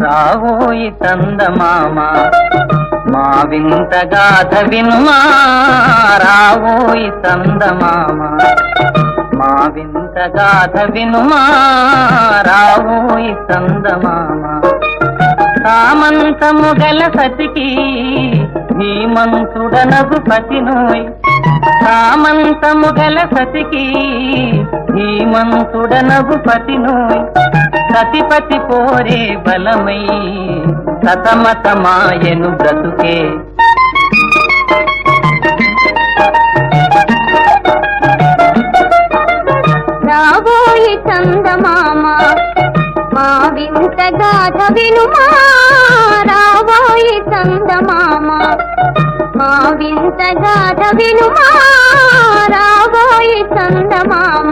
రావోయి చందమామ మా వింత గాథ వినుమా రావోయి చందమామ మా వింత గాథ వినుమా రావోయి చందమామ సామంతము గల సతికి ధీమంతుడనగు పతినోయ్ సామంతము గల సతికి ధీమంతుడనగు పతినోయ్ సతిపతి పోరే బలమై సతమతమాయను బ్రతుకే రావోయి చందమామ మా వింత గాథ వినుమా రావోయి చందమామ మా వింత గాథ వినుమా రావోయి చందమామ